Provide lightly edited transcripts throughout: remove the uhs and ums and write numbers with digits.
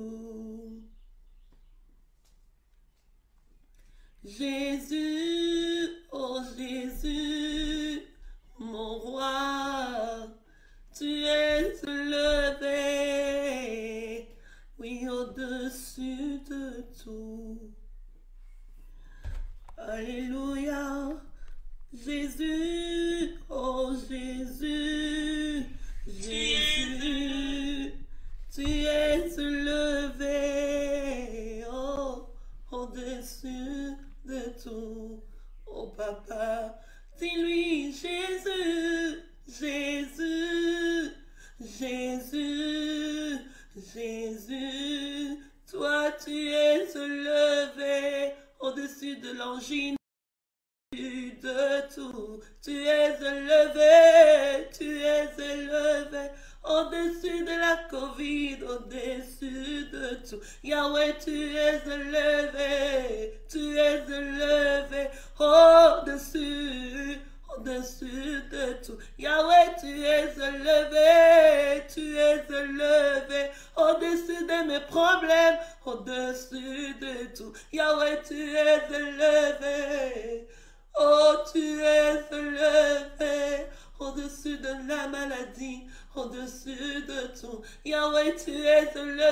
tout. Jésus, oh Jésus, mon roi, tu es élevé, oui, au-dessus de tout. Alléluia. Jésus, oh Jésus, Jésus, tu es élevé, oh, au-dessus de tout. Oh papa, dis-lui Jésus, Jésus, Jésus, Jésus, toi tu es élevé au-dessus de l'angine. De tout, tu es élevé, au-dessus de la Covid, au-dessus de tout. Yahweh, tu es élevé, au-dessus, au-dessus de tout. Yahweh, tu es élevé, au-dessus de mes problèmes, au-dessus de tout. Yahweh, tu es élevé. Oh, tu es élevé au-dessus de la maladie, au-dessus de tout. Yahweh, tu es élevé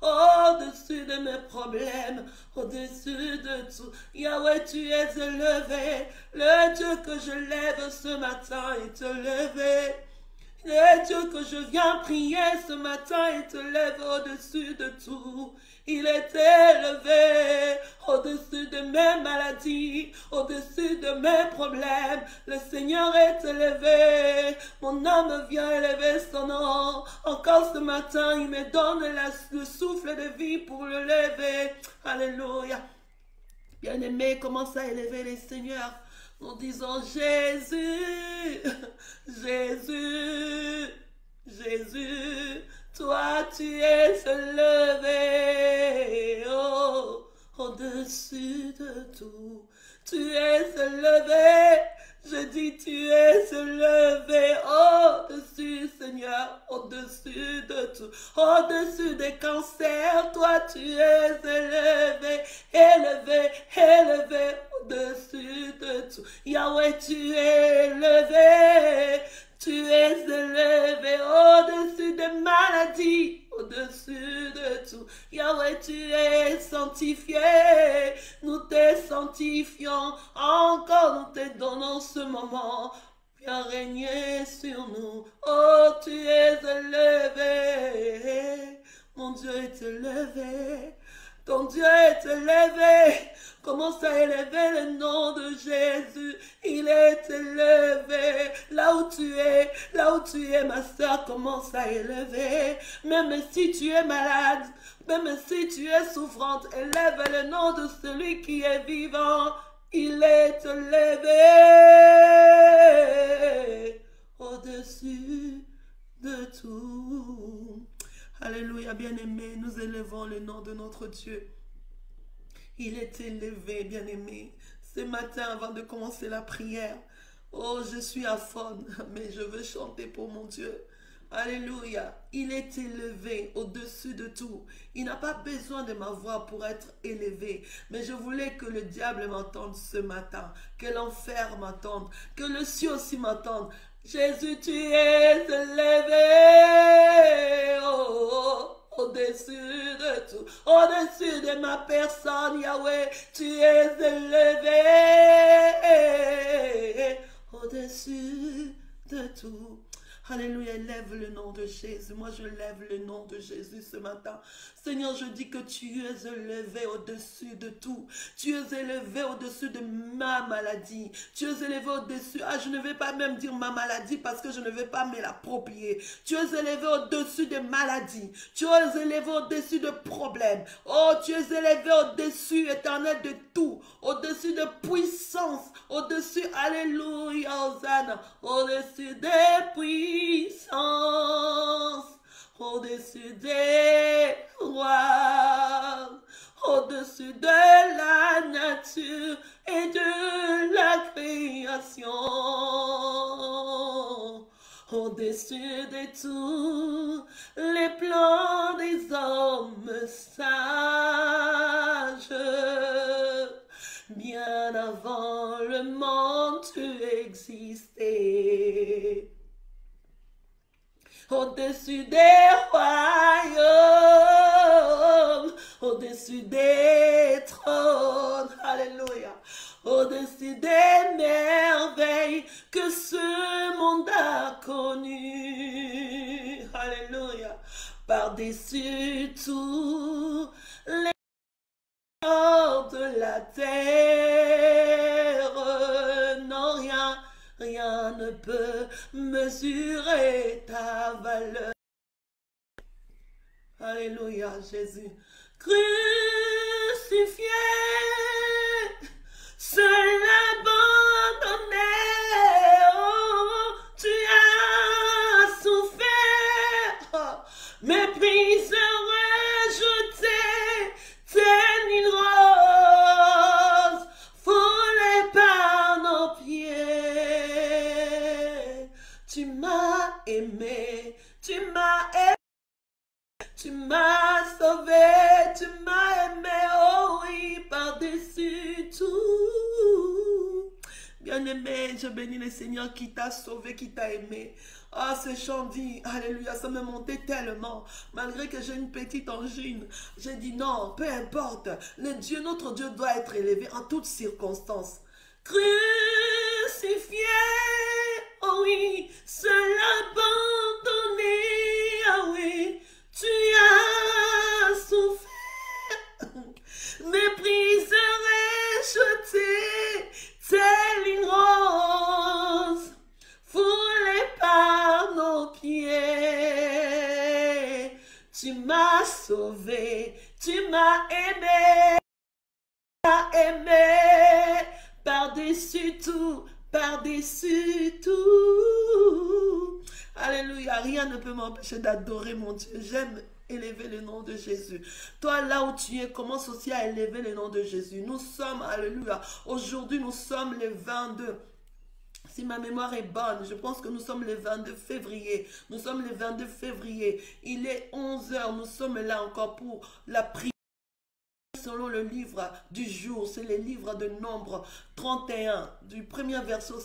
au-dessus de mes problèmes, au-dessus de tout. Yahweh, tu es élevé. Le Dieu que je lève ce matin est élevé. Le Dieu que je viens prier ce matin est élevé au-dessus de tout. Il est élevé au-dessus de mes maladies, au-dessus de mes problèmes. Le Seigneur est élevé. Mon âme vient élever son nom. Encore ce matin, il me donne le souffle de vie pour le lever. Alléluia. Bien-aimé, commence à élever les seigneurs. Nous disons Jésus, Jésus, Jésus, toi tu es élevé, oh, au-dessus de tout. Tu es élevé, je dis tu es élevé, au-dessus Seigneur, au-dessus de tout, au-dessus des cancers, toi tu es élevé, élevé, au-dessus de tout. Yahweh, tu es élevé, au-dessus des maladies, au-dessus de tout. Yahweh, tu es sanctifié, nous te sanctifions, encore nous te donnons ce moment. Viens régner sur nous, oh tu es élevé, mon Dieu est élevé. Ton Dieu est élevé. Commence à élever le nom de Jésus. Il est élevé. Là où tu es, ma soeur, commence à élever. Même si tu es malade, même si tu es souffrante, élève le nom de celui qui est vivant. Il est élevé au-dessus de tout. Alléluia, bien-aimé, nous élevons le nom de notre Dieu. Il est élevé, bien-aimé. Ce matin, avant de commencer la prière, oh, je suis à fond, mais je veux chanter pour mon Dieu. Alléluia. Il est élevé au-dessus de tout. Il n'a pas besoin de ma voix pour être élevé. Mais je voulais que le diable m'entende ce matin, que l'enfer m'entende, que le ciel aussi m'entende. Jésus, tu es élevé, au-dessus de tout, au-dessus de ma personne, Yahweh, tu es élevé, au-dessus de tout. Alléluia, lève le nom de Jésus. Moi, je lève le nom de Jésus ce matin. Seigneur, je dis que tu es élevé au-dessus de tout. Tu es élevé au-dessus de ma maladie. Tu es élevé au-dessus. Ah, je ne vais pas même dire ma maladie parce que je ne vais pas me l'approprier. Tu es élevé au-dessus de maladies. Tu es élevé au-dessus de problèmes. Oh, tu es élevé au-dessus, éternel, de tout. Au-dessus de puissance. Au-dessus, alléluia, Hosanna. Au-dessus des puissances. Au-dessus des rois, au-dessus de la nature et de la création, au-dessus au-dessus de tout les plans des hommes sages. Bien avant le monde, tu existais. Au-dessus des royaumes, au-dessus des trônes, alléluia, au-dessus des merveilles que ce monde a connues, alléluia, par-dessus tout les corps de la terre, non, rien ne peut mesurer ta valeur. Alléluia, Jésus. Crucifié, seul abandonné, oh, tu as souffert, méprisé, rejeté, tel une rose, foulée par nos pieds. Tu m'as aimé, tu m'as aimé, tu m'as sauvé, tu m'as aimé, oh oui, par-dessus tout. Bien-aimé, je bénis le Seigneur qui t'a sauvé, qui t'a aimé. Ah, ce chant dit, alléluia, ça me montait tellement. Malgré que j'ai une petite angine, j'ai dit non, peu importe. Notre Dieu doit être élevé en toutes circonstances. Crucifié, oh oui, seul abandonné, ah oui, tu as souffert, méprisé, rejeté, telle une rose, foulée par nos pieds. Tu m'as sauvé, tu m'as aimé, par-dessus tout, par-dessus tout. Alléluia, rien ne peut m'empêcher d'adorer mon Dieu. J'aime élever le nom de Jésus. Toi, là où tu es, commence aussi à élever le nom de Jésus. Nous sommes, alléluia, aujourd'hui nous sommes les 22. Si ma mémoire est bonne, je pense que nous sommes le 22 février. Nous sommes le 22 février. Il est 11 h. Nous sommes là encore pour la prière. Selon le livre du jour, c'est le livre de Nombre 31, du premier verset au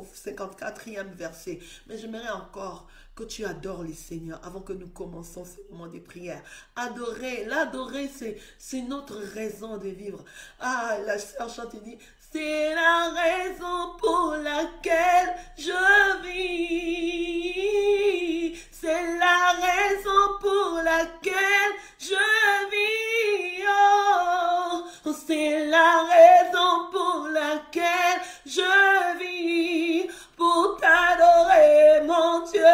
54e verset. Mais j'aimerais encore que tu adores les Seigneurs avant que nous commençons ce moment de prière. Adorer, l'adorer, c'est notre raison de vivre. Ah, la sœur chante et dit, c'est la raison pour laquelle je vis. C'est la raison pour laquelle je vis. Oh, c'est la raison pour laquelle je vis. Pour t'adorer, mon Dieu.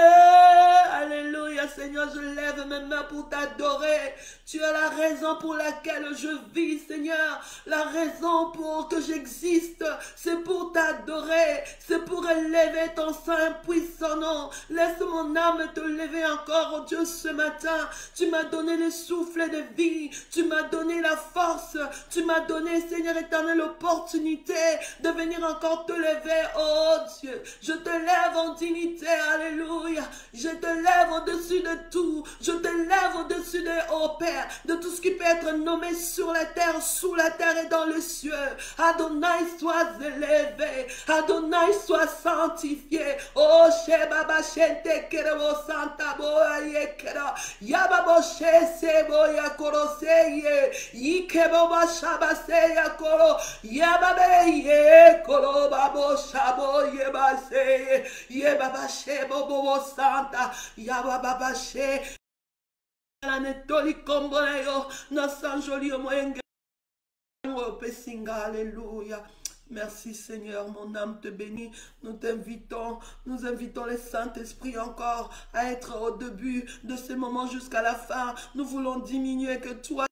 Alléluia, Seigneur, je lève mes mains pour t'adorer. Tu es la raison pour laquelle je vis, Seigneur. La raison pour que j'existe, c'est pour t'adorer. C'est pour élever ton saint puissant nom. Laisse mon âme te lever encore, oh Dieu, ce matin. Tu m'as donné le souffle de vie. Tu m'as donné la force. Tu m'as donné, Seigneur éternel, l'opportunité de venir encore te lever, oh Dieu. Je te lève en dignité, alléluia. Je te lève au-dessus de tout. Je te lève au-dessus de, oh Père, de tout ce qui peut être nommé sur la terre, sous la terre et dans les cieux. Adonai, sois élevé. Adonai, sois sanctifié. Oh, Shebaba Shente Kerebo Santa Boya Yekera. Yababo Shese Boya Koroseye. Yikebo Bashabase Yakoro. Yababe Yekoro Babo Shabo Yebase. Yebaba Shebo Bobo Santa. Yababa She. Alléluia. Merci Seigneur, mon âme te bénit. Nous t'invitons, nous invitons le Saint-Esprit encore à être au début de ce moment jusqu'à la fin. Nous voulons diminuer, que toi,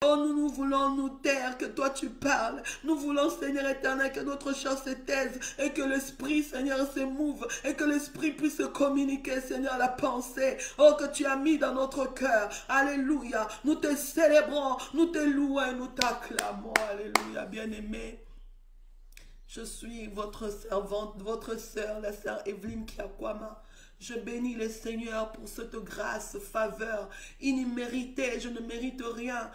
oh, nous voulons nous taire, que toi tu parles. Nous voulons, Seigneur éternel, que notre chair se taise et que l'Esprit, Seigneur, se mouve et que l'Esprit puisse communiquer, Seigneur, la pensée, oh, que tu as mis dans notre cœur. Alléluia. Nous te célébrons, nous te louons, nous t'acclamons. Alléluia, bien-aimé. Je suis votre servante, votre sœur, la sœur Evelyne Kiakwama. Je bénis le Seigneur pour cette grâce, faveur imméritée. Je ne mérite rien.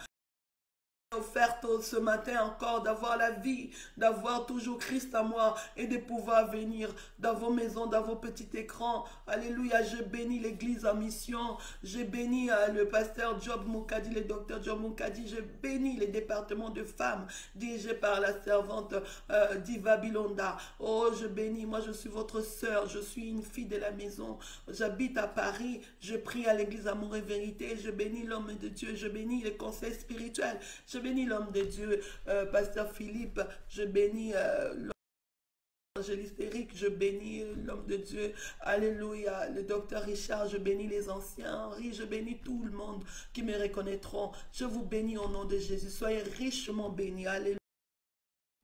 Offerte ce matin encore d'avoir la vie, d'avoir toujours Christ à moi et de pouvoir venir dans vos maisons, dans vos petits écrans. Alléluia, je bénis l'église en mission, je bénis le pasteur Job Moukadi, le docteur Job Moukadi, je bénis les départements de femmes dirigés par la servante Diva Bilonda. Oh, je bénis, moi je suis votre sœur, je suis une fille de la maison, j'habite à Paris, je prie à l'église Amour et Vérité, je bénis l'homme de Dieu, je bénis les conseils spirituels, je bénis l'homme de Dieu, pasteur Philippe, je bénis l'évangéliste Eric, je bénis l'homme de Dieu, alléluia, le docteur Richard, je bénis les anciens, Henri, je bénis tout le monde qui me reconnaîtront, je vous bénis au nom de Jésus, soyez richement bénis, alléluia.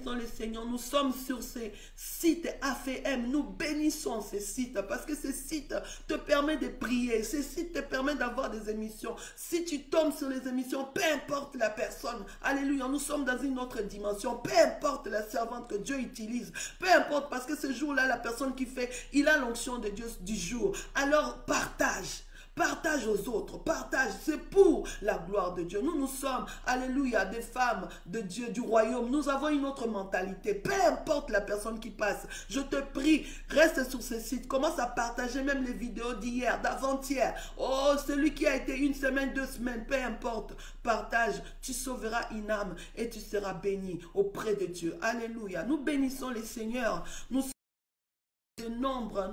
Le Seigneur, nous sommes sur ces sites AFM, nous bénissons ces sites parce que ces sites te permettent de prier, ces sites te permettent d'avoir des émissions. Si tu tombes sur les émissions, peu importe la personne, alléluia, nous sommes dans une autre dimension, peu importe la servante que Dieu utilise, peu importe parce que ce jour-là, la personne qui fait, il a l'onction de Dieu du jour, alors partage. Partage aux autres, partage, c'est pour la gloire de Dieu. Nous sommes, alléluia, des femmes de Dieu, du royaume. Nous avons une autre mentalité. Peu importe la personne qui passe, je te prie, reste sur ce site. Commence à partager même les vidéos d'hier, d'avant-hier. Oh, celui qui a été une semaine, 2 semaines, peu importe. Partage, tu sauveras une âme et tu seras béni auprès de Dieu. Alléluia. Nous bénissons les seigneurs. Nous sommes de nombre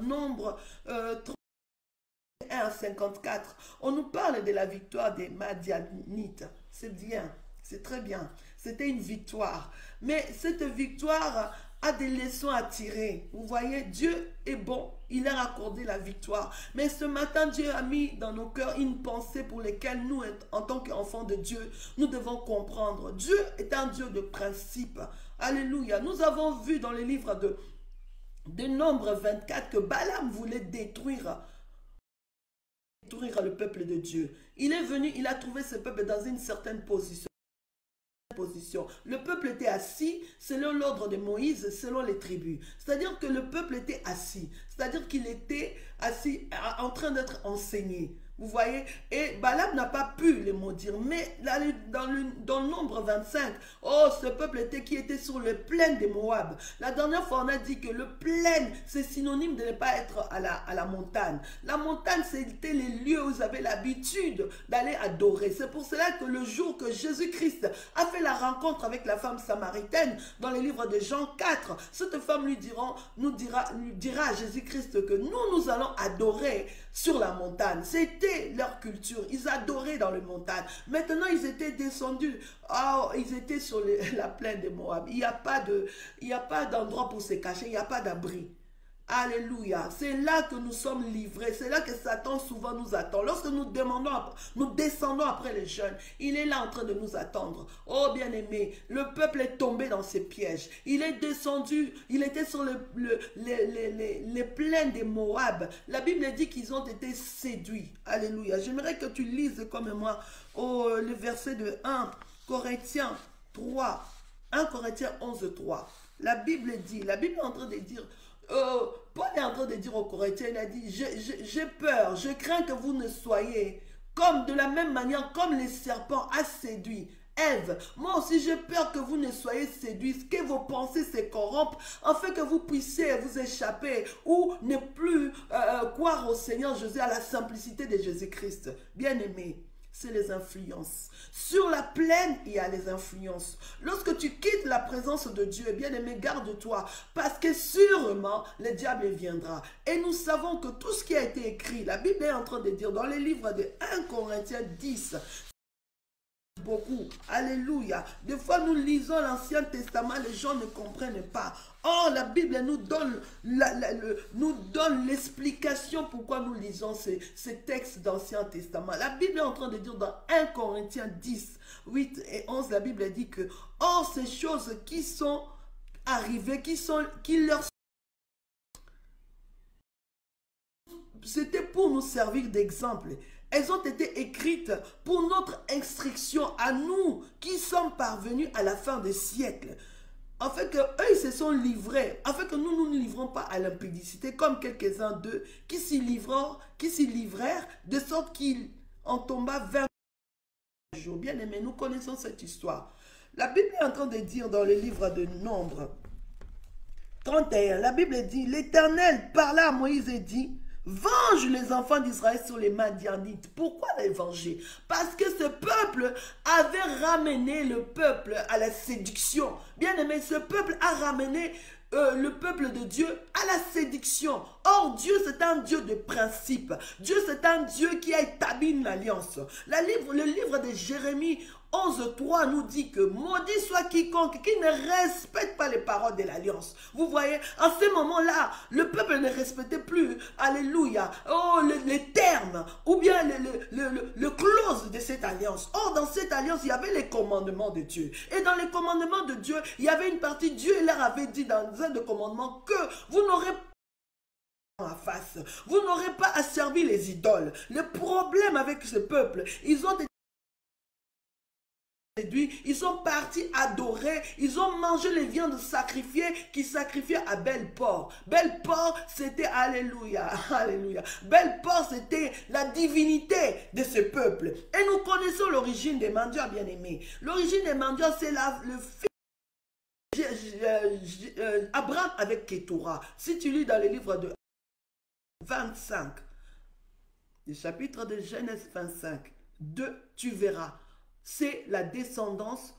1,54. On nous parle de la victoire des Madianites. C'est bien, c'est très bien. C'était une victoire. Mais cette victoire a des leçons à tirer. Vous voyez, Dieu est bon. Il a accordé la victoire. Mais ce matin, Dieu a mis dans nos cœurs une pensée pour laquelle nous, en tant qu'enfants de Dieu, nous devons comprendre. Dieu est un Dieu de principe. Alléluia. Nous avons vu dans le livre de Nombre 24 que Balaam voulait détruire le peuple de Dieu. Il est venu, il a trouvé ce peuple dans une certaine position. Le peuple était assis selon l'ordre de Moïse, selon les tribus. C'est-à-dire que le peuple était assis. C'est-à-dire qu'il était assis en train d'être enseigné. Vous voyez, et Balaam n'a pas pu les maudire, mais dans le Nombre 25, oh, ce peuple qui était sur le plaine de Moab. La dernière fois, on a dit que le plaine, c'est synonyme de ne pas être à la montagne. La montagne, c'était les lieux où vous avez l'habitude d'aller adorer. C'est pour cela que le jour que Jésus-Christ a fait la rencontre avec la femme samaritaine, dans le livre de Jean 4, cette femme lui dira à Jésus-Christ que nous allons adorer sur la montagne. C'était leur culture. Ils adoraient dans les montagnes. Maintenant, ils étaient descendus. Oh, ils étaient sur la plaine de Moab. Il n'y a pas d'endroit pour se cacher. Il n'y a pas d'abri. Alléluia. C'est là que nous sommes livrés. C'est là que Satan souvent nous attend. Lorsque nous descendons après les jeunes, il est là en train de nous attendre. Oh bien-aimé, le peuple est tombé dans ses pièges. Il est descendu, il était sur les plaines de Moab. La Bible dit qu'ils ont été séduits. Alléluia. J'aimerais que tu lises comme moi le verset de 1 Corinthiens 3. 1 Corinthiens 11, 3. La Bible est en train de dire... Paul est en train de dire aux Corinthiens, il a dit, j'ai peur, je crains que vous ne soyez comme de la même manière comme les serpents a séduit Ève. Moi aussi j'ai peur que vous ne soyez séduits, que vos pensées se corrompent, afin que vous puissiez vous échapper ou ne plus croire au Seigneur Jésus, à la simplicité de Jésus-Christ. Bien-aimé, c'est les influences. Sur la plaine, il y a les influences. Lorsque tu quittes la présence de Dieu, bien-aimé, garde-toi, parce que sûrement, le diable viendra. Et nous savons que tout ce qui a été écrit, la Bible est en train de dire dans les livres de 1 Corinthiens 10, beaucoup. Alléluia. Des fois, nous lisons l'Ancien Testament, les gens ne comprennent pas. Or, la Bible nous donne l'explication pourquoi nous lisons ces textes d'Ancien Testament. La Bible est en train de dire dans 1 Corinthiens 10, 8 et 11, la Bible dit que, or, ces choses qui sont arrivées, qui leur c'était pour nous servir d'exemple. Elles ont été écrites pour notre instruction à nous qui sommes parvenus à la fin des siècles. afin qu'eux, ils se sont livrés, afin que nous ne livrons pas à l'impudicité, comme quelques-uns d'eux qui s'y livrèrent, de sorte qu'ils en tombent vers le jour. Bien aimé, nous connaissons cette histoire. La Bible est en train de dire dans le livre de Nombres 31, la Bible dit, l'Éternel parla à Moïse et dit, venge les enfants d'Israël sur les Madianites. Pourquoi les venger? Parce que ce peuple avait ramené le peuple à la séduction. Bien aimé, ce peuple a ramené le peuple de Dieu à la séduction. Or, Dieu, c'est un Dieu de principe. Dieu, c'est un Dieu qui a établi une alliance. Le livre de Jérémie 11.3 nous dit que maudit soit quiconque qui ne respecte pas les paroles de l'alliance. Vous voyez, en ce moment-là, le peuple ne respectait plus, alléluia, les termes ou bien le clause de cette alliance. Or, dans cette alliance, il y avait les commandements de Dieu. Et dans les commandements de Dieu, il y avait une partie, Dieu leur avait dit dans un des commandements que vous n'aurez pas en face, vous n'aurez pas à servir les idoles. Le problème avec ce peuple, ils ont été séduits, ils sont partis adorer, ils ont mangé les viandes sacrifiées qui sacrifiaient à Belpor. Belpor, c'était, alléluia, alléluia. Belpor, c'était la divinité de ce peuple. Et nous connaissons l'origine des mendiants, bien aimés. L'origine des mendiants, c'est le fils Abraham avec Ketura. Si tu lis dans le livre de 25, le chapitre de Genèse 25, 2, tu verras. C'est la descendance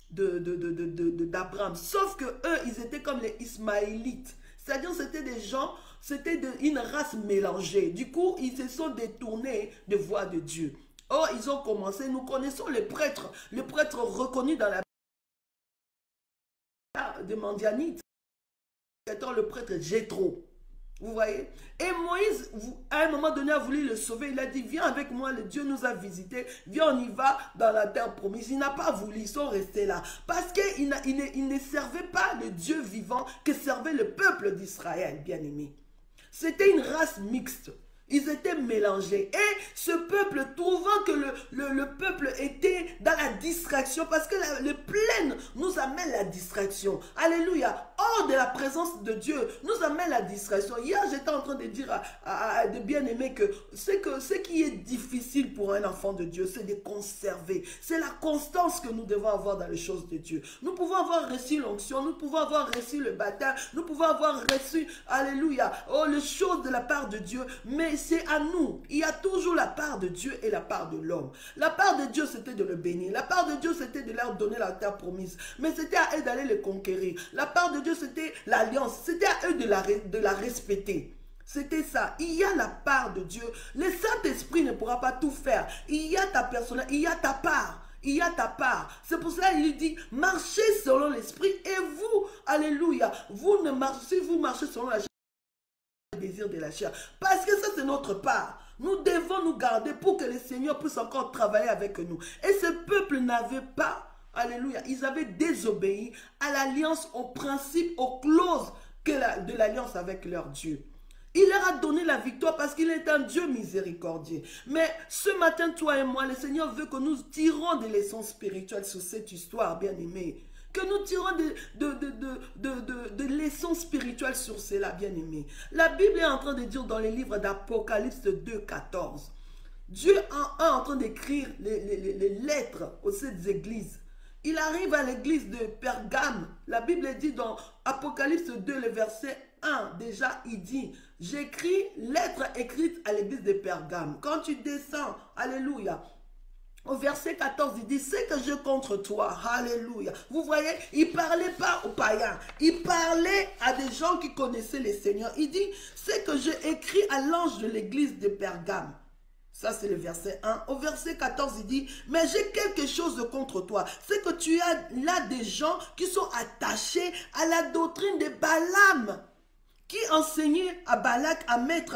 d'Abraham. Sauf que eux, ils étaient comme les Ismaélites. C'est-à-dire, c'était des gens, c'était une race mélangée. Du coup, ils se sont détournés de voie de Dieu. Or, ils ont commencé, nous connaissons les prêtres reconnus dans la de Madianite, étant le prêtre Jéthro. Vous voyez? Et Moïse, à un moment donné, a voulu le sauver. Il a dit, viens avec moi, le Dieu nous a visités. Viens, on y va dans la terre promise. Il n'a pas voulu, ils sont restés là. Parce qu'il ne servait pas le Dieu vivant que servait le peuple d'Israël, bien aimé. C'était une race mixte. Ils étaient mélangés. Et ce peuple, trouvant que le peuple était dans la distraction, parce que le plein nous amène la distraction. Alléluia. Hors de la présence de Dieu, nous amène la distraction. Hier, j'étais en train de dire à de bien-aimés que ce qui est difficile pour un enfant de Dieu, c'est de conserver. C'est la constance que nous devons avoir dans les choses de Dieu. Nous pouvons avoir reçu l'onction, nous pouvons avoir reçu le baptême, nous pouvons avoir reçu, alléluia, les choses de la part de Dieu, mais c'est à nous. Il y a toujours la part de Dieu et la part de l'homme. La part de Dieu, c'était de le bénir. La part de Dieu, c'était de leur donner la terre promise. Mais c'était à eux d'aller le conquérir. La part de Dieu, c'était l'alliance. C'était à eux de la respecter. C'était ça. Il y a la part de Dieu. Le Saint-Esprit ne pourra pas tout faire. Il y a ta personne, il y a ta part. Il y a ta part. C'est pour cela qu'il dit, marchez selon l'Esprit et vous, alléluia, si vous marchez selon la désir de la chair. Parce que ça, c'est notre part. Nous devons nous garder pour que le Seigneur puisse encore travailler avec nous. Et ce peuple n'avait pas, alléluia, ils avaient désobéi à l'alliance, au principe, aux clauses de l'alliance avec leur Dieu. Il leur a donné la victoire parce qu'il est un Dieu miséricordieux. Mais ce matin, toi et moi, le Seigneur veut que nous tirons des leçons spirituelles sur cette histoire, bien aimée. Que nous tirons de leçons spirituelles sur cela, bien-aimé. La Bible est en train de dire dans les livres d'Apocalypse 2.14, Dieu est en train d'écrire les lettres aux sept églises. Il arrive à l'église de Pergame. La Bible dit dans Apocalypse 2, le verset 1, déjà il dit, j'écris lettres écrites à l'église de Pergame. Quand tu descends, alléluia, au verset 14, il dit, c'est que je contre toi. Alléluia. Vous voyez, il ne parlait pas aux païens. Il parlait à des gens qui connaissaient le Seigneur. Il dit, c'est que j'ai écrit à l'ange de l'église de Pergame. Ça, c'est le verset 1. Au verset 14, il dit, mais j'ai quelque chose contre toi. C'est que tu as là des gens qui sont attachés à la doctrine de Balaam, qui enseignait à Balak à mettre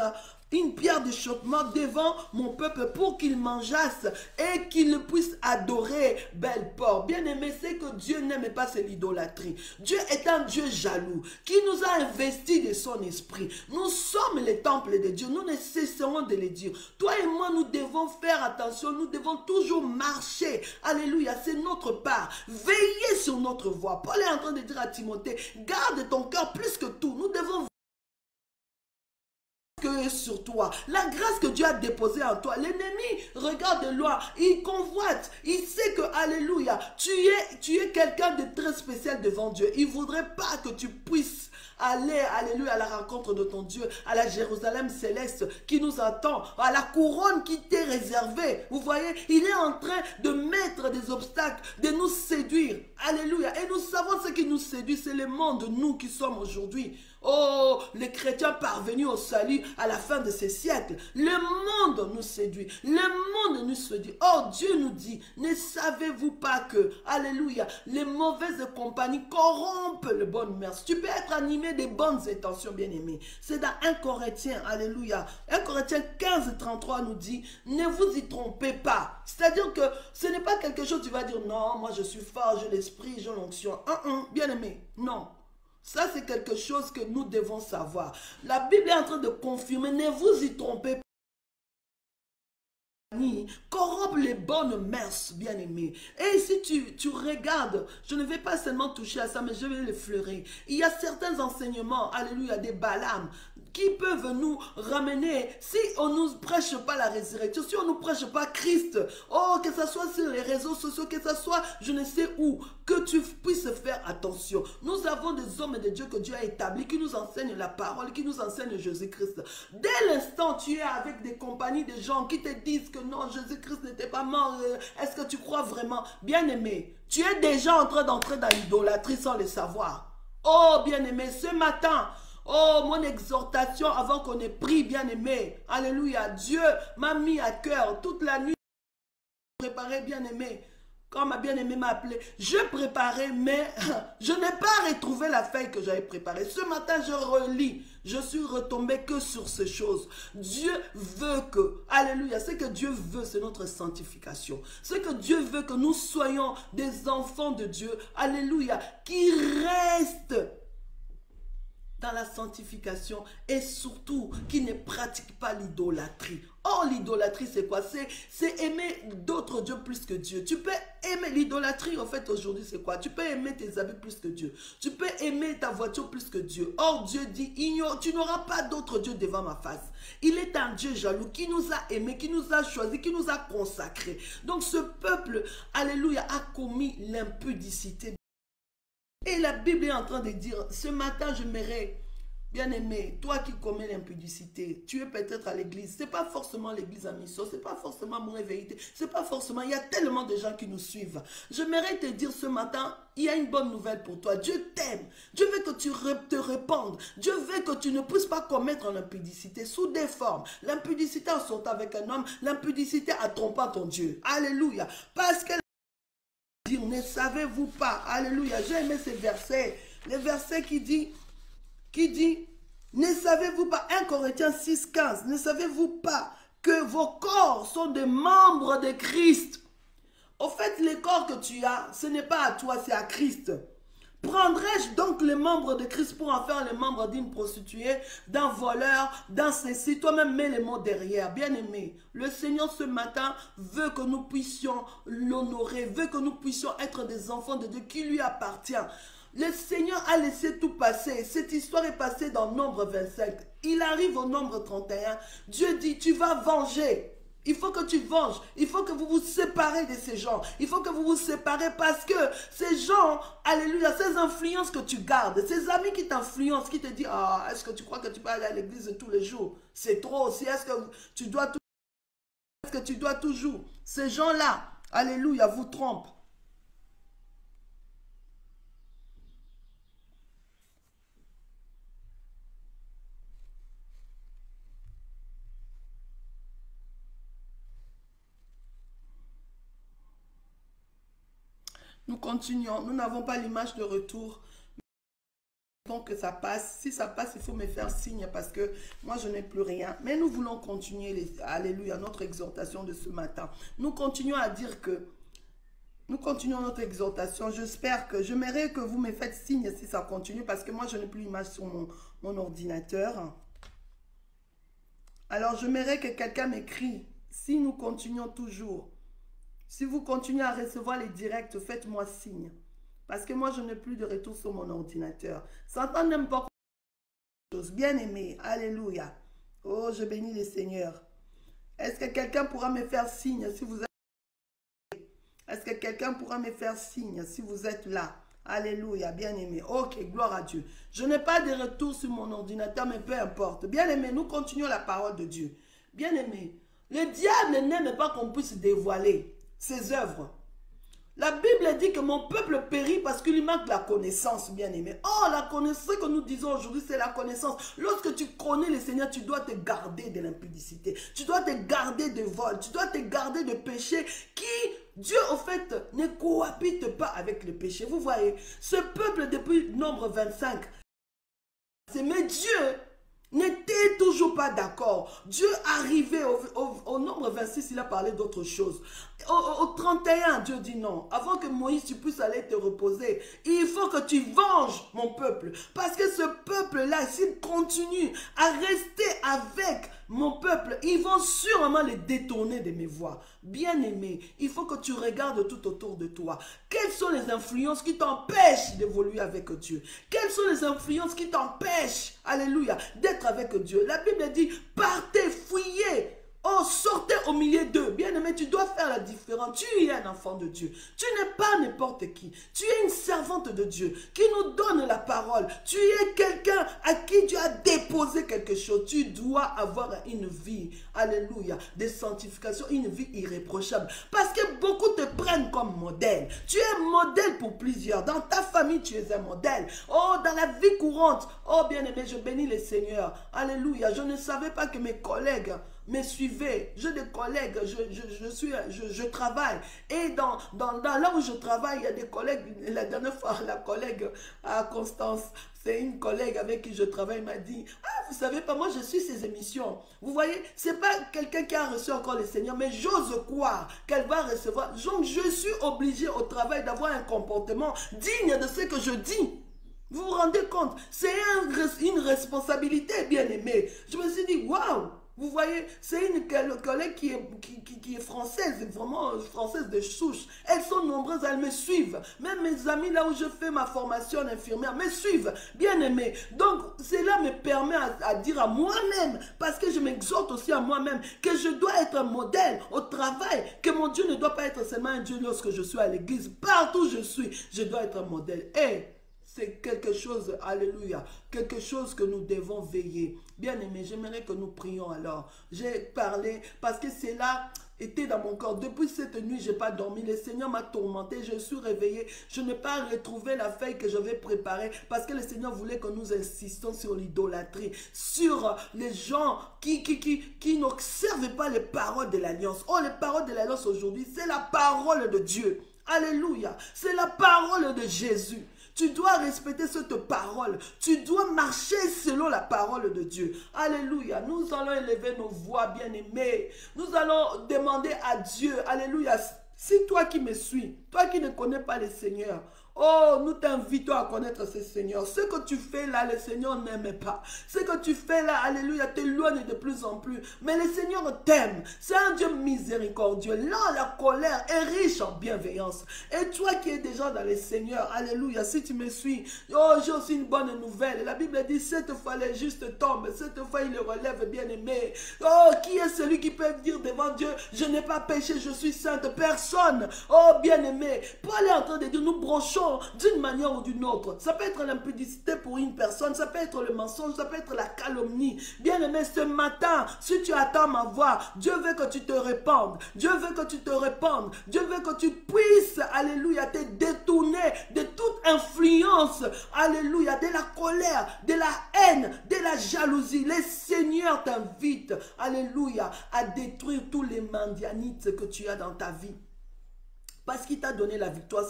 une pierre d'achoppement devant mon peuple pour qu'ils mangeassent et qu'ils puissent adorer Belpor. Bien-aimé, c'est que Dieu n'aime pas c'est l'idolâtrie. Dieu est un Dieu jaloux qui nous a investis de son esprit. Nous sommes les temples de Dieu. Nous ne cesserons de le dire. Toi et moi, nous devons faire attention. Nous devons toujours marcher. Alléluia, c'est notre part. Veillez sur notre voie. Paul est en train de dire à Timothée, garde ton cœur plus que tout. Nous devons que sur toi, la grâce que Dieu a déposée en toi. L'ennemi regarde de loin, il convoite, il sait que, alléluia, tu es quelqu'un de très spécial devant Dieu. Il ne voudrait pas que tu puisses aller, alléluia, à la rencontre de ton Dieu, à la Jérusalem céleste qui nous attend, à la couronne qui t'est réservée. Vous voyez, il est en train de mettre des obstacles, de nous séduire. Alléluia. Et nous savons ce qui nous séduit, c'est le monde, nous qui sommes aujourd'hui. Oh, les chrétiens parvenus au salut à la fin de ces siècles. Le monde nous séduit. Le monde nous séduit. Oh, Dieu nous dit, ne savez-vous pas que, alléluia, les mauvaises compagnies corrompent le bon mœurs. Tu peux être animé des bonnes intentions, bien-aimés. C'est dans 1 Corinthiens, alléluia. 1 Corinthiens 15, 33 nous dit, ne vous y trompez pas. C'est-à-dire que ce n'est pas quelque chose, tu vas dire, non, moi je suis fort, j'ai l'esprit, j'ai l'onction. Bien-aimé, non. Ça, c'est quelque chose que nous devons savoir. La Bible est en train de confirmer, ne vous y trompez pas. Corrompt les bonnes mœurs, bien-aimés. Et si tu regardes, je ne vais pas seulement toucher à ça, mais je vais l'effleurer. Il y a certains enseignements, alléluia, des Balaam, qui peuvent nous ramener, si on ne nous prêche pas la résurrection, si on ne nous prêche pas Christ, oh, que ce soit sur les réseaux sociaux, que ce soit je ne sais où, que tu puisses faire attention. Nous avons des hommes de Dieu que Dieu a établis, qui nous enseignent la parole, qui nous enseignent Jésus-Christ. Dès l'instant, tu es avec des compagnies de gens qui te disent que non, Jésus-Christ n'était pas mort, est-ce que tu crois vraiment? Bien-aimé, tu es déjà en train d'entrer dans l'idolâtrie sans le savoir. Oh, bien-aimé, ce matin, oh, mon exhortation avant qu'on ait pris, bien-aimé. Alléluia. Dieu m'a mis à cœur toute la nuit. Préparé, bien-aimé. Quand ma bien-aimée m'a appelé, je préparais, mais je n'ai pas retrouvé la feuille que j'avais préparée. Ce matin, je relis. Je suis retombé que sur ces choses. Dieu veut que, alléluia, ce que Dieu veut, c'est notre sanctification. Ce que Dieu veut, que nous soyons des enfants de Dieu, alléluia, qui restent dans la sanctification et surtout qui ne pratique pas l'idolâtrie. Oh, l'idolâtrie, c'est quoi? C'est aimer d'autres dieux plus que Dieu. Tu peux aimer l'idolâtrie, en fait, aujourd'hui, c'est quoi? Tu peux aimer tes habits plus que Dieu. Tu peux aimer ta voiture plus que Dieu. Or, Dieu dit, tu n'auras pas d'autre Dieu devant ma face. Il est un Dieu jaloux qui nous a aimés, qui nous a choisis, qui nous a consacrés. Donc, ce peuple, alléluia, a commis l'impudicité. Et la Bible est en train de dire, ce matin, je m'aimerais, bien-aimé, toi qui commets l'impudicité, tu es peut-être à l'église, ce n'est pas forcément l'église à mission, ce n'est pas forcément mon réveillité, ce n'est pas forcément, il y a tellement de gens qui nous suivent. J'aimerais te dire ce matin, il y a une bonne nouvelle pour toi. Dieu t'aime. Dieu veut que tu te répandes. Dieu veut que tu ne puisses pas commettre l'impudicité sous des formes. L'impudicité en sortant avec un homme, l'impudicité en trompant ton Dieu. Alléluia. Parce que ne savez-vous pas, alléluia, j'ai aimé ces versets, les versets qui dit, ne savez-vous pas, 1 Corinthiens 6, 15, ne savez-vous pas que vos corps sont des membres de Christ? Au fait, les corps que tu as, ce n'est pas à toi, c'est à Christ. Prendrais-je donc les membres de Christ pour en faire les membres d'une prostituée, d'un voleur, d'un ceci? Toi-même mets les mots derrière. Bien-aimé, le Seigneur ce matin veut que nous puissions l'honorer, veut que nous puissions être des enfants de Dieu qui lui appartient. Le Seigneur a laissé tout passer. Cette histoire est passée dans Nombre 25. Il arrive au Nombre 31. Dieu dit, tu vas venger. Il faut que tu venges. Il faut que vous vous séparez de ces gens. Il faut que vous vous séparez parce que ces gens, alléluia, ces influences que tu gardes, ces amis qui t'influencent, qui te disent, ah, est-ce que tu crois que tu peux aller à l'église tous les jours? C'est trop aussi. Est-ce que tu dois toujours? Ces gens-là, alléluia, vous trompent. Nous continuons. Nous n'avons pas l'image de retour. que ça passe. Si ça passe, il faut me faire signe parce que moi, je n'ai plus rien. Mais nous voulons continuer, alléluia, notre exhortation de ce matin. Nous continuons à dire que, nous continuons notre exhortation. J'aimerais que vous me faites signe si ça continue parce que moi, je n'ai plus l'image sur mon ordinateur. Alors, j'aimerais que quelqu'un m'écrit. Si nous continuons toujours, si vous continuez à recevoir les directs, faites-moi signe. Parce que moi, je n'ai plus de retour sur mon ordinateur. Satan n'aime pas chose. Bien aimé, alléluia. Oh, je bénis le Seigneur. Est-ce que quelqu'un pourra me faire signe si vous êtes... Est-ce que quelqu'un pourra me faire signe si vous êtes là? Alléluia, bien aimé. Ok, gloire à Dieu. Je n'ai pas de retour sur mon ordinateur, mais peu importe. Bien aimé, nous continuons la parole de Dieu. Bien aimé, le diable n'aime pas qu'on puisse dévoiler ses œuvres. La Bible dit que mon peuple périt parce qu'il lui manque la connaissance, bien-aimé. Oh, la connaissance que nous disons aujourd'hui, c'est la connaissance. Lorsque tu connais le Seigneur, tu dois te garder de l'impudicité. Tu dois te garder de vol. Tu dois te garder de péché qui, Dieu, au fait, ne cohabite pas avec le péché. Vous voyez, ce peuple, depuis Nombre 25, mais Dieu n'était toujours pas d'accord. Dieu arrivait au Nombre 26, il a parlé d'autre chose. Au 31, Dieu dit non. Avant que Moïse, tu puisses aller te reposer, il faut que tu venges mon peuple. Parce que ce peuple-là, s'il continue à rester avec mon peuple, ils vont sûrement les détourner de mes voies. Bien-aimé, il faut que tu regardes tout autour de toi. Quelles sont les influences qui t'empêchent d'évoluer avec Dieu? Quelles sont les influences qui t'empêchent, alléluia, d'être avec Dieu? La Bible dit, partez, fuyez. Oh, sortez au milieu d'eux. Bien-aimé, tu dois faire la différence. Tu es un enfant de Dieu. Tu n'es pas n'importe qui. Tu es une servante de Dieu qui nous donne la parole. Tu es quelqu'un à qui Dieu a déposé quelque chose. Tu dois avoir une vie, alléluia, de sanctification, une vie irréprochable. Parce que beaucoup te prennent comme modèle. Tu es modèle pour plusieurs. Dans ta famille, tu es un modèle. Oh, dans la vie courante. Oh, bien-aimé, je bénis le Seigneur. Alléluia. Je ne savais pas que mes collègues me suivez, j'ai des collègues, je travaille. Et dans là où je travaille, il y a des collègues. La dernière fois, la collègue à Constance, c'est une collègue avec qui je travaille, m'a dit, ah, vous savez pas, moi je suis ces émissions. Vous voyez, c'est pas quelqu'un qui a reçu encore le Seigneur, mais j'ose croire qu'elle va recevoir. Donc je suis obligée au travail d'avoir un comportement digne de ce que je dis. Vous vous rendez compte? C'est une responsabilité, bien aimée. Je me suis dit, waouh! Vous voyez, c'est une collègue qui est française, vraiment française de souche. Elles sont nombreuses, elles me suivent. Même mes amis, là où je fais ma formation d'infirmière, me suivent, bien aimés. Donc, cela me permet à dire à moi-même, parce que je m'exhorte aussi à moi-même, que je dois être un modèle au travail, que mon Dieu ne doit pas être seulement un Dieu lorsque je suis à l'église. Partout où je suis, je dois être un modèle. Et c'est quelque chose, alléluia, quelque chose que nous devons veiller. Bien aimé, j'aimerais que nous prions alors. J'ai parlé parce que cela était dans mon corps. Depuis cette nuit, je n'ai pas dormi. Le Seigneur m'a tourmenté. Je suis réveillé. Je n'ai pas retrouvé la feuille que j'avais préparée parce que le Seigneur voulait que nous insistions sur l'idolâtrie, sur les gens qui n'observent pas les paroles de l'alliance. Oh, les paroles de l'alliance aujourd'hui, c'est la parole de Dieu. Alléluia. C'est la parole de Jésus. Tu dois respecter cette parole. Tu dois marcher selon la parole de Dieu. Alléluia. Nous allons élever nos voix, bien-aimés. Nous allons demander à Dieu. Alléluia. Si toi qui me suis, toi qui ne connais pas le Seigneur, oh, nous t'invitons à connaître ce Seigneur. Ce que tu fais là, le Seigneur n'aime pas. Ce que tu fais là, alléluia, t'éloigne de plus en plus. Mais le Seigneur t'aime. C'est un Dieu miséricordieux. Là, la colère est riche en bienveillance. Et toi qui es déjà dans le Seigneur, alléluia, si tu me suis, oh, j'ai aussi une bonne nouvelle. La Bible dit, cette fois les justes tombent. Cette fois, il les relève, bien-aimé. Oh, qui est celui qui peut dire devant Dieu, je n'ai pas péché, je suis sainte? Personne. Oh, bien-aimé. Paul est en train de dire, nous branchons d'une manière ou d'une autre. Ça peut être l'impudicité pour une personne, ça peut être le mensonge, ça peut être la calomnie. Bien aimé, ce matin, si tu attends ma voix, Dieu veut que tu te répandes. Dieu veut que tu te répandes. Dieu veut que tu puisses, alléluia, te détourner de toute influence, alléluia, de la colère, de la haine, de la jalousie. Le Seigneur t'invite, alléluia, à détruire tous les mendianites que tu as dans ta vie. Parce qu'il t'a donné la victoire.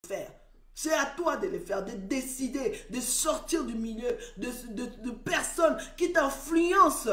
Faire. C'est à toi de les faire, de décider, de sortir du milieu de personnes qui t'influencent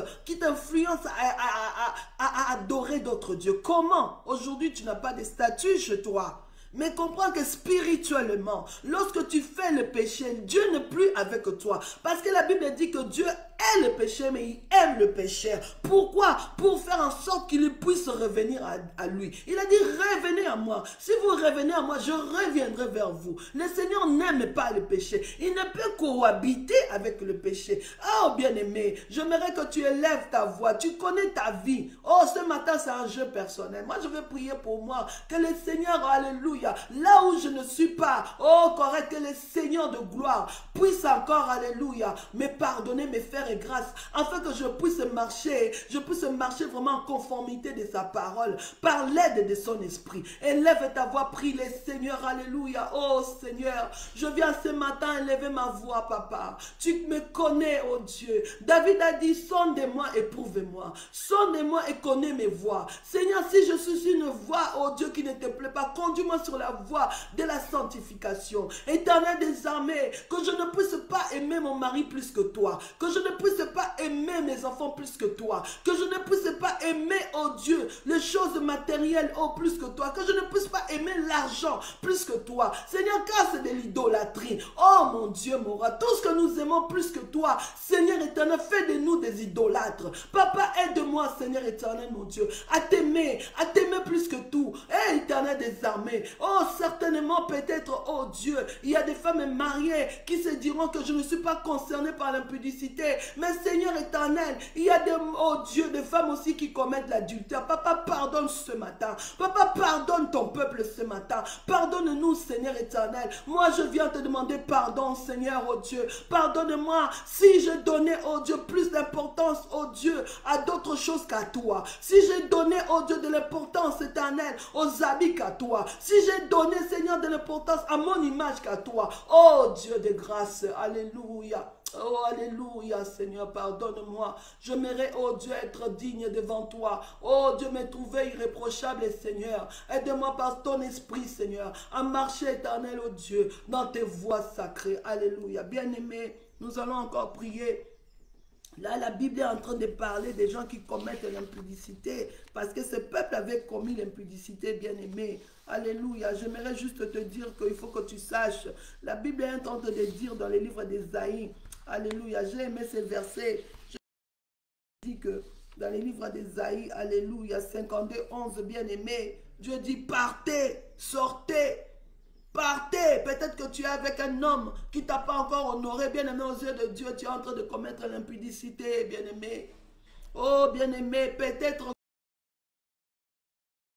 à adorer d'autres dieux. Comment? Aujourd'hui, tu n'as pas de statut chez toi. Mais comprends que spirituellement, lorsque tu fais le péché, Dieu n'est plus avec toi. Parce que la Bible dit que Dieu est le péché, mais il aime le pécheur. Pourquoi? Pour faire en sorte qu'il puisse revenir à lui. Il a dit, revenez à moi. Si vous revenez à moi, je reviendrai vers vous. Le Seigneur n'aime pas le péché. Il ne peut cohabiter avec le péché. Oh, bien-aimé, j'aimerais que tu élèves ta voix. Tu connais ta vie. Oh, ce matin, c'est un jeu personnel. Moi, je vais prier pour moi. Que le Seigneur, alléluia, là où je ne suis pas, oh, correct, que le Seigneur de gloire puisse encore, alléluia, me pardonner, me faire grâce, afin que je puisse marcher vraiment en conformité de sa parole, par l'aide de son esprit. Élève ta voix, prie le Seigneur, alléluia. Oh Seigneur, je viens ce matin élever ma voix, papa. Tu me connais, oh Dieu. David a dit, sonde-moi, éprouve-moi. Sonde-moi et connais mes voies. Seigneur, si je suis une voix, oh Dieu, qui ne te plaît pas, conduis-moi sur la voie de la sanctification. Éternel des armées, que je ne puisse pas aimer mon mari plus que toi, que je ne puisse pas aimer mes enfants plus que toi, que je ne puisse pas aimer, oh Dieu, les choses matérielles, oh, plus que toi, que je ne puisse pas aimer l'argent plus que toi. Seigneur, car c'est de l'idolâtrie. Oh mon Dieu, mon roi, tout ce que nous aimons plus que toi, Seigneur éternel, fais de nous des idolâtres. Papa, aide-moi, Seigneur éternel, mon Dieu, à t'aimer plus que tout. Hé, éternel des armées, oh, certainement, peut-être, oh Dieu, il y a des femmes mariées qui se diront que je ne suis pas concernée par l'impudicité. Mais Seigneur éternel, il y a des, oh Dieu, des femmes aussi qui commettent l'adultère. Papa, pardonne ce matin. Papa, pardonne ton peuple ce matin. Pardonne-nous, Seigneur éternel. Moi, je viens te demander pardon, Seigneur, oh Dieu. Pardonne-moi si je donnais, oh Dieu, plus d'importance, oh Dieu, à d'autres choses qu'à toi. Si j'ai donné, oh Dieu, de l'importance éternelle aux habits qu'à toi. Si j'ai donné, Seigneur, de l'importance à mon image qu'à toi. Oh Dieu de grâce, alléluia. Oh, alléluia, Seigneur, pardonne-moi. Je m'aimerais, oh Dieu, être digne devant toi. Oh Dieu, me trouver irréprochable, Seigneur. Aide-moi par ton esprit, Seigneur, à marcher, éternel, oh Dieu, dans tes voies sacrées. Alléluia. Bien-aimés, nous allons encore prier. Là, la Bible est en train de parler des gens qui commettent l'impudicité, parce que ce peuple avait commis l'impudicité, bien-aimé. Alléluia. J'aimerais juste te dire qu'il faut que tu saches. La Bible est en train de dire dans les livres d'Ésaïe. Alléluia. J'ai aimé ces versets. Je dis que dans les livres d'Ésaïe, alléluia, 52, 11, bien-aimé, Dieu dit, partez, sortez. Partez, peut-être que tu es avec un homme qui ne t'a pas encore honoré, bien-aimé, aux yeux de Dieu, tu es en train de commettre l'impudicité, bien-aimé. Oh, bien-aimé, peut-être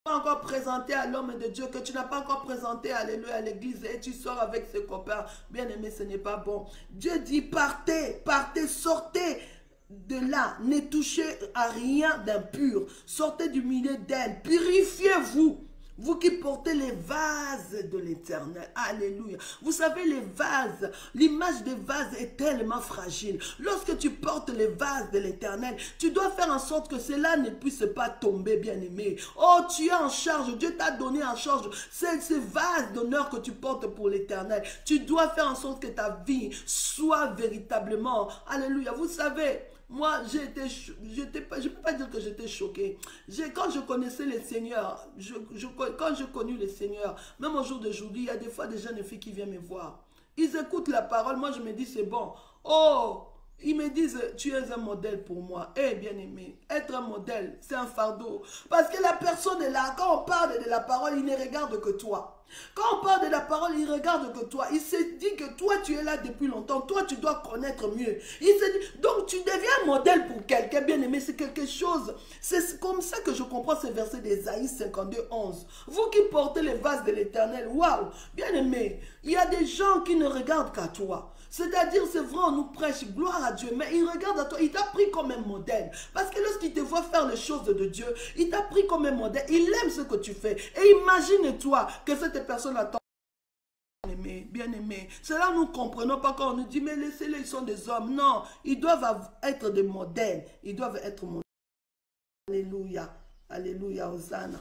pas encore présenté à l'homme de Dieu, que tu n'as pas encore présenté, alléluia, à l'église, et tu sors avec ses copains. Bien-aimé, ce n'est pas bon. Dieu dit, partez, partez, sortez de là, ne touchez à rien d'impur. Sortez du milieu d'elle, purifiez-vous. Vous qui portez les vases de l'Éternel. Alléluia. Vous savez, les vases, l'image des vases est tellement fragile. Lorsque tu portes les vases de l'Éternel, tu dois faire en sorte que cela ne puisse pas tomber, bien-aimé. Oh, tu es en charge. Dieu t'a donné en charge ces vases d'honneur que tu portes pour l'Éternel. Tu dois faire en sorte que ta vie soit véritablement, alléluia. Vous savez, moi, je ne peux pas dire que j'étais choqué. Quand je connaissais le Seigneur, quand j'ai connu le Seigneur, même au jour d'aujourd'hui, il y a des fois des jeunes filles qui viennent me voir. Ils écoutent la parole, moi je me dis c'est bon. Oh, ils me disent, tu es un modèle pour moi. Eh bien aimé, être un modèle, c'est un fardeau. Parce que la personne est là, quand on parle de la parole, il ne regarde que toi. Quand on parle de la parole, il regarde que toi. Il se dit que toi, tu es là depuis longtemps. Toi, tu dois connaître mieux. Il se dit, donc tu deviens un modèle pour quelqu'un, bien aimé. C'est quelque chose. C'est comme ça que je comprends ce verset d'Ésaïe 52, 11. Vous qui portez les vases de l'Éternel, waouh, bien aimé, il y a des gens qui ne regardent qu'à toi. C'est-à-dire, c'est vrai, on nous prêche, gloire à Dieu, mais il regarde à toi, il t'a pris comme un modèle. Parce que lorsqu'il te voit faire les choses de Dieu, il t'a pris comme un modèle, il aime ce que tu fais. Et imagine-toi que cette personne attend. Bien aimé, cela nous ne comprenons pas quand on nous dit, mais laissez-les, ils sont des hommes. Non, ils doivent être des modèles. Ils doivent être modèles. Alléluia, alléluia, Hosanna.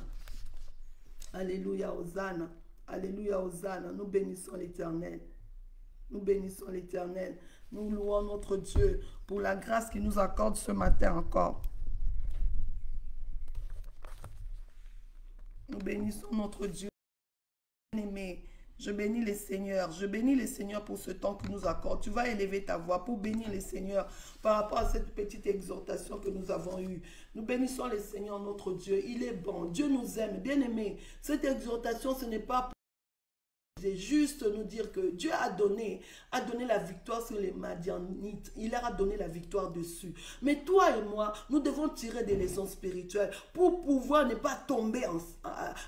Alléluia, Hosanna. Alléluia, Hosanna. Nous bénissons l'Éternel. Nous bénissons l'Éternel. Nous louons notre Dieu pour la grâce qu'il nous accorde ce matin encore. Nous bénissons notre Dieu. Bien-aimé, je bénis les seigneurs. Je bénis les seigneurs pour ce temps qu'il nous accorde. Tu vas élever ta voix pour bénir les seigneurs par rapport à cette petite exhortation que nous avons eue. Nous bénissons les seigneurs, notre Dieu. Il est bon. Dieu nous aime. Bien-aimé, cette exhortation, ce n'est pas c'est juste nous dire que Dieu a donné la victoire sur les Madianites. Il leur a donné la victoire dessus. Mais toi et moi, nous devons tirer des leçons spirituelles pour pouvoir ne pas tomber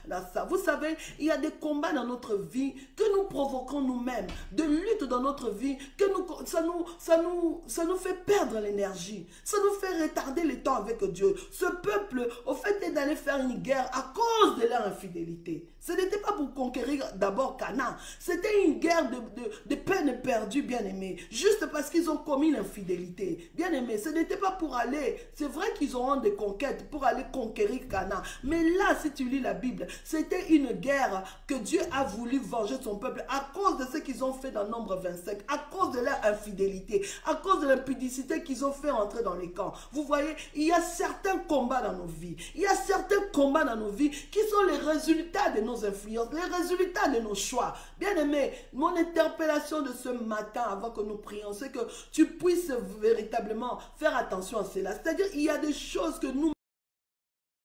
dans ça. Vous savez, il y a des combats dans notre vie que nous provoquons nous-mêmes, de luttes dans notre vie, que ça nous fait perdre l'énergie. Ça nous fait retarder le temps avec Dieu. Ce peuple, au fait, est d'aller faire une guerre à cause de leur infidélité. Ce n'était pas pour conquérir d'abord Canaan. C'était une guerre de peine perdue, bien-aimés. Juste parce qu'ils ont commis l'infidélité. Bien-aimés, ce n'était pas pour aller... C'est vrai qu'ils auront des conquêtes pour aller conquérir Canaan. Mais là, si tu lis la Bible, c'était une guerre que Dieu a voulu venger son peuple à cause de ce qu'ils ont fait dans Nombre 25, à cause de leur infidélité, à cause de l'impudicité qu'ils ont fait entrer dans les camps. Vous voyez, il y a certains combats dans nos vies. Il y a certains combats dans nos vies qui sont les résultats de nos influences, les résultats de nos choix. Bien-aimé, mon interpellation de ce matin avant que nous prions, c'est que tu puisses véritablement faire attention à cela. C'est-à-dire, il y a des choses que nous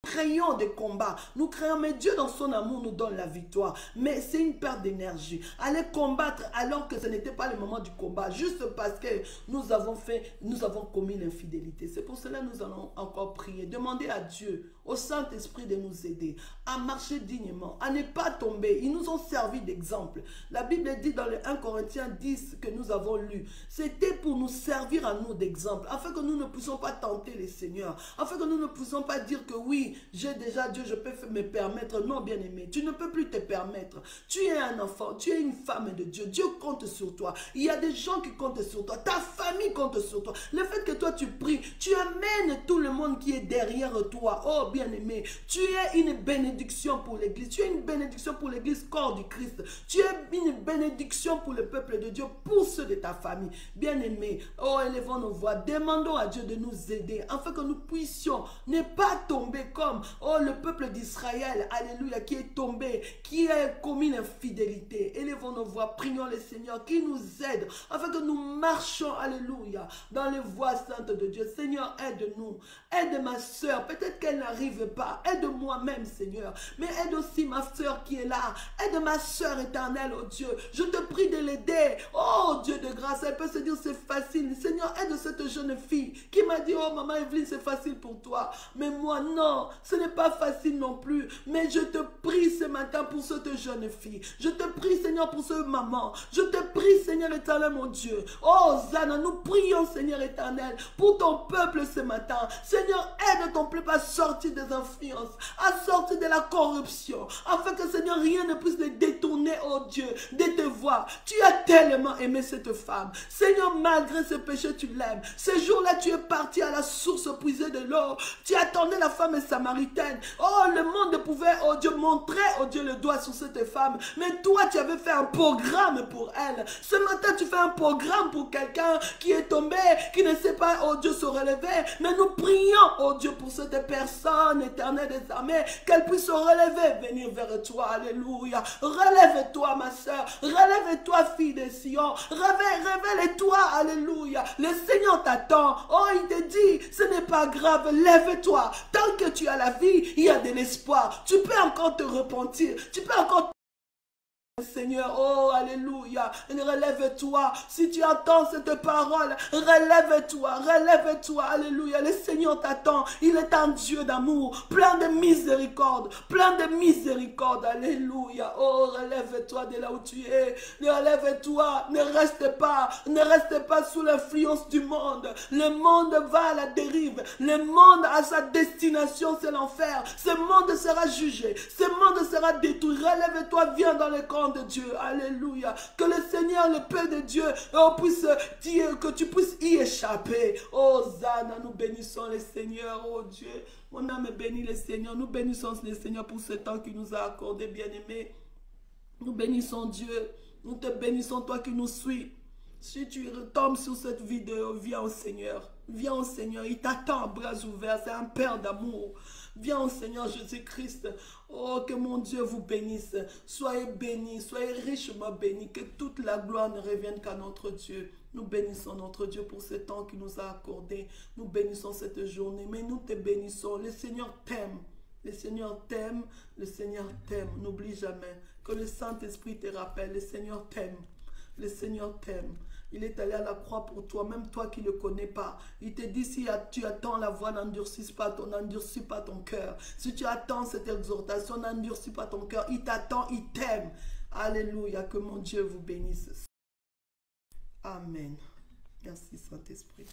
créons des combats, nous créons, mais Dieu dans son amour nous donne la victoire. Mais c'est une perte d'énergie. Aller combattre alors que ce n'était pas le moment du combat, juste parce que nous avons commis l'infidélité. C'est pour cela que nous allons encore prier, demander à Dieu, au Saint-Esprit de nous aider à marcher dignement, à ne pas tomber. Ils nous ont servi d'exemple. La Bible dit dans le 1 Corinthiens 10 que nous avons lu, c'était pour nous servir à nous d'exemple, afin que nous ne puissions pas tenter les seigneurs, afin que nous ne puissions pas dire que oui, j'ai déjà Dieu, je peux me permettre. Non, bien-aimé, tu ne peux plus te permettre. Tu es un enfant, tu es une femme de Dieu. Dieu compte sur toi. Il y a des gens qui comptent sur toi. Ta famille compte sur toi. Le fait que toi tu pries, tu amènes tout le monde qui est derrière toi. Oh, bien-aimé, tu es une bénédiction pour l'église. Tu es une bénédiction pour l'église, corps du Christ. Tu es une bénédiction pour le peuple de Dieu, pour ceux de ta famille. Bien-aimé, oh, élevons nos voix. Demandons à Dieu de nous aider, afin que nous puissions ne pas tomber comme le peuple d'Israël, alléluia, qui est tombé, qui a commis l'infidélité. Élevons nos voix, prions le Seigneur qui nous aide, afin que nous marchions, alléluia, dans les voies saintes de Dieu. Seigneur, aide-nous, aide ma soeur, peut-être qu'elle n'arrive pas, aide moi-même, Seigneur, mais aide aussi ma soeur qui est là, aide ma soeur éternelle, oh Dieu, je te prie de l'aider, oh Dieu de grâce. Elle peut se dire c'est facile. Seigneur, aide cette jeune fille qui m'a dit, oh maman Evelyne, c'est facile pour toi, mais moi non, ce n'est pas facile non plus. Mais je te prie ce matin pour cette jeune fille, je te prie Seigneur pour ce maman, je te prie Seigneur éternel mon Dieu. Oh Zana, nous prions Seigneur éternel pour ton peuple ce matin. Seigneur, aide ton peuple à sortir des influences, à sortir de la corruption, afin que Seigneur rien ne puisse les détourner, oh Dieu, de te voir. Tu as tellement aimé cette femme, Seigneur, malgré ses péchés tu l'aimes. Ce jour-là tu es parti à la source puiser de l'eau, tu attendais la femme samaritaine. Oh, le monde pouvait, oh Dieu, montrer, oh Dieu, le doigt sur cette femme, mais toi tu avais fait un programme pour elle. Ce matin tu fais un programme pour quelqu'un qui est tombé, qui ne sait pas, oh Dieu, se relever. Mais nous prions, oh Dieu, pour cette personne éternelle des armées, qu'elle puisse se relever, venir vers toi, alléluia. Relève-toi ma soeur, relève-toi fille de Sion, révèle-toi, alléluia. Le Seigneur t'attend. Oh, il te dit, ce n'est pas grave, lève-toi. Tant que tu as la vie, il y a de l'espoir. Tu peux encore te repentir, tu peux encore Seigneur, oh alléluia, relève-toi, si tu entends cette parole, relève-toi, alléluia, le Seigneur t'attend, il est un Dieu d'amour, plein de miséricorde, alléluia. Oh, relève-toi de là où tu es, relève-toi, ne reste pas sous l'influence du monde. Le monde va à la dérive, le monde a sa destination, c'est l'enfer. Ce monde sera jugé, ce monde sera détruit. Relève-toi, viens dans le camp de Dieu, alléluia. Que le Seigneur, le Père de Dieu, puisse dire que tu puisses y échapper. Oh Zana, nous bénissons le Seigneur, oh Dieu. Mon âme bénit le Seigneur, nous bénissons le Seigneur pour ce temps qu'il nous a accordé, bien-aimé. Nous bénissons Dieu. Nous te bénissons, toi qui nous suis. Si tu retombes sur cette vidéo, viens au Seigneur. Viens au Seigneur. Il t'attend à bras ouverts. C'est un Père d'amour. Viens au Seigneur Jésus-Christ. Oh, que mon Dieu vous bénisse. Soyez bénis, soyez richement bénis. Que toute la gloire ne revienne qu'à notre Dieu. Nous bénissons notre Dieu pour ce temps qu'il nous a accordé. Nous bénissons cette journée. Mais nous te bénissons. Le Seigneur t'aime. Le Seigneur t'aime. Le Seigneur t'aime. N'oublie jamais que le Saint-Esprit te rappelle. Le Seigneur t'aime. Le Seigneur t'aime. Il est allé à la croix pour toi, même toi qui ne le connais pas. Il te dit, si tu attends la voix, n'endurcis pas ton cœur. Si tu attends cette exhortation, n'endurcis pas ton cœur. Il t'attend, il t'aime. Alléluia, que mon Dieu vous bénisse. Amen. Merci Saint-Esprit.